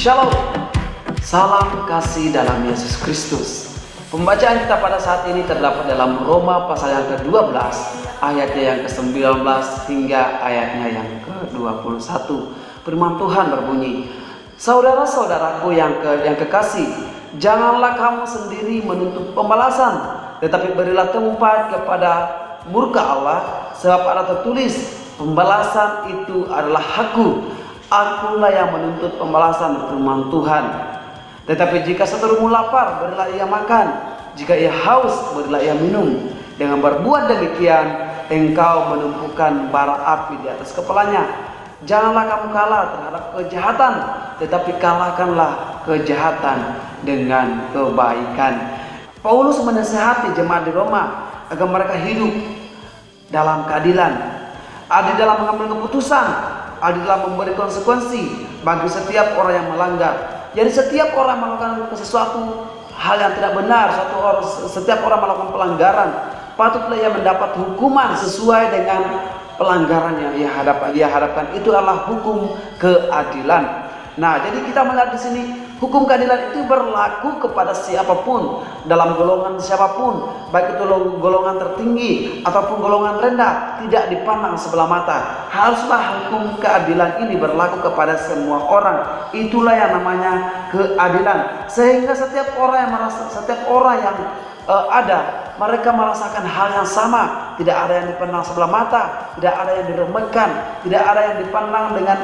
Shalom, salam kasih dalam Yesus Kristus. Pembacaan kita pada saat ini terdapat dalam Roma pasal yang ke-12 ayatnya yang ke-19 hingga ayatnya yang ke-21. Firman Tuhan berbunyi, saudara-saudaraku yang kekasih, janganlah kamu sendiri menuntut pembalasan, tetapi berilah tempat kepada murka Allah, sebab ada tertulis, pembalasan itu adalah hakku, akulah yang menuntut pembalasan, firman Tuhan. Tetapi jika seterumu lapar, berilah ia makan, jika ia haus, berilah ia minum. Dengan berbuat demikian, engkau menumpukan bara api di atas kepalanya. Janganlah kamu kalah terhadap kejahatan, tetapi kalahkanlah kejahatan dengan kebaikan. Paulus menasihati jemaat di Roma agar mereka hidup dalam keadilan, adil dalam mengambil keputusan, adil dalam memberi konsekuensi bagi setiap orang yang melanggar. Jadi setiap orang melakukan sesuatu hal yang tidak benar, setiap orang melakukan pelanggaran, patutlah ia mendapat hukuman sesuai dengan pelanggaran yang ia hadapkan. Itu adalah hukum keadilan. Nah, jadi kita melihat di sini hukum keadilan itu berlaku kepada siapapun, dalam golongan siapapun, baik itu golongan tertinggi ataupun golongan rendah, tidak dipandang sebelah mata. Haruslah hukum keadilan ini berlaku kepada semua orang. Itulah yang namanya keadilan. Sehingga setiap orang yang ada, mereka merasakan hal yang sama. Tidak ada yang dipandang sebelah mata, tidak ada yang diremehkan, tidak ada yang dipandang dengan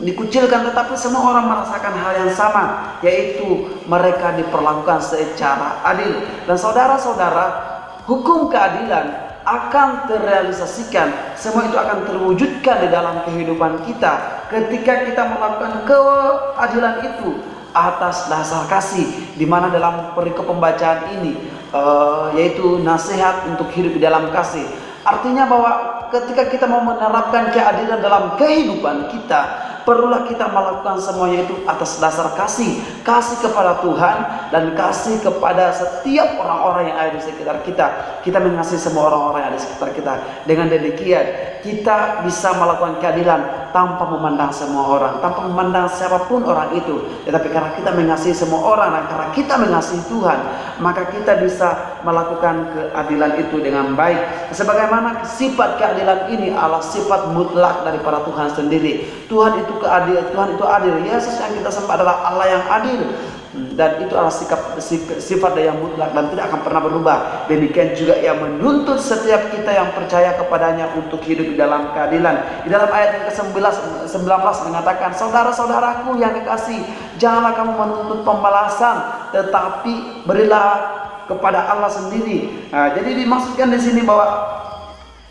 dikucilkan, tetapi semua orang merasakan hal yang sama, yaitu mereka diperlakukan secara adil. Dan saudara-saudara, hukum keadilan akan terrealisasikan, semua itu akan terwujudkan di dalam kehidupan kita ketika kita melakukan keadilan itu atas dasar kasih, di mana dalam perikop pembacaan ini yaitu nasihat untuk hidup di dalam kasih. Artinya bahwa ketika kita mau menerapkan keadilan dalam kehidupan kita, perlulah kita melakukan semuanya itu atas dasar kasih kepada Tuhan dan kasih kepada setiap orang-orang yang ada di sekitar kita. Kita mengasihi semua orang-orang yang ada di sekitar kita. Dengan demikian kita bisa melakukan keadilan tanpa memandang semua orang, tanpa memandang siapapun orang itu. Tetapi karena kita mengasihi semua orang dan karena kita mengasihi Tuhan, maka kita bisa melakukan keadilan itu dengan baik. Sebagaimana sifat keadilan ini adalah sifat mutlak daripada Tuhan sendiri. Tuhan itu adil. Yesus yang kita sembah adalah Allah yang adil, dan itu adalah sifat yang mutlak dan tidak akan pernah berubah. Demikian juga ia menuntut setiap kita yang percaya kepadanya untuk hidup di dalam keadilan. Di dalam ayat yang ke-19 mengatakan, saudara-saudaraku yang kekasih, janganlah kamu menuntut pembalasan, tetapi berilah kepada Allah sendiri. Nah, jadi dimaksudkan di sini bahwa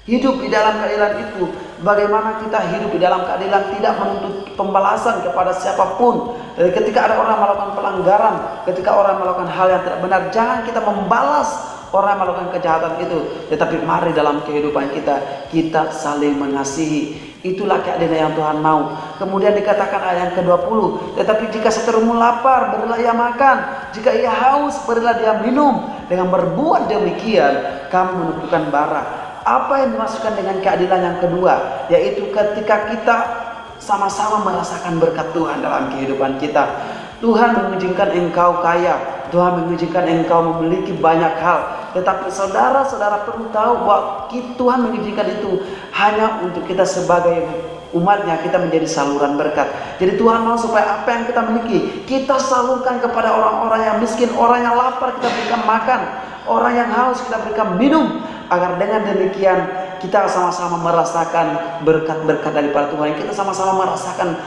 hidup di dalam keadilan itu, bagaimana kita hidup di dalam keadilan, tidak menuntut pembalasan kepada siapapun. Jadi ketika ada orang melakukan pelanggaran, ketika orang melakukan hal yang tidak benar, jangan kita membalas orang yang melakukan kejahatan itu. Tetapi mari dalam kehidupan kita saling mengasihi. Itulah keadilan yang Tuhan mau. Kemudian dikatakan ayat yang ke-20, tetapi jika seterumu lapar, berilah ia makan, jika ia haus, berilah dia minum. Dengan berbuat demikian, kamu menumpukan bara. Apa yang dimaksudkan dengan keadilan yang kedua? Yaitu ketika kita sama-sama merasakan berkat Tuhan dalam kehidupan kita. Tuhan mengizinkan engkau kaya, Tuhan mengizinkan engkau memiliki banyak hal. Tetapi saudara-saudara perlu tahu bahwa Tuhan mengizinkan itu hanya untuk kita sebagai umatnya, kita menjadi saluran berkat. Jadi Tuhan mau supaya apa yang kita miliki, kita salurkan kepada orang-orang yang miskin, orang yang lapar kita berikan makan, orang yang haus kita berikan minum. Agar dengan demikian kita sama-sama merasakan berkat-berkat daripada Tuhan. Kita sama-sama merasakan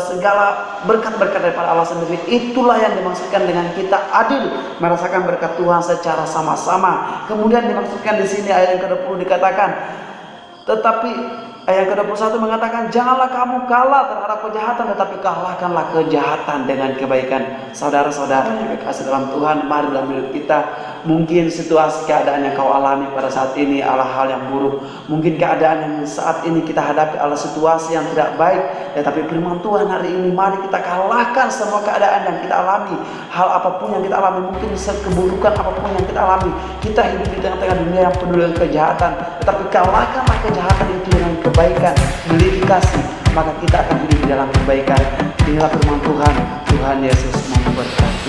segala berkat-berkat daripada Allah sendiri. Itulah yang dimaksudkan dengan kita adil, merasakan berkat Tuhan secara sama-sama. Kemudian dimaksudkan di sini ayat yang ke-20 dikatakan, tetapi ayat ke-21 mengatakan, janganlah kamu kalah terhadap kejahatan, tetapi kalahkanlah kejahatan dengan kebaikan. Saudara-saudara yang kekasih dalam Tuhan, mari dalam hidup kita, mungkin situasi keadaan yang kau alami pada saat ini adalah hal yang buruk. Mungkin keadaan yang saat ini kita hadapi adalah situasi yang tidak baik. Tetapi firman Tuhan hari ini, mari kita kalahkan semua keadaan yang kita alami. Hal apapun yang kita alami, mungkin keburukan apapun yang kita alami. Kita hidup di tengah-tengah dunia yang penuh dengan kejahatan. Tetapi kalahkanlah kejahatan itu dengan kebaikan, memiliki kasih, maka kita akan hidup di dalam kebaikan. Inilah firman Tuhan. Tuhan Yesus memberkati.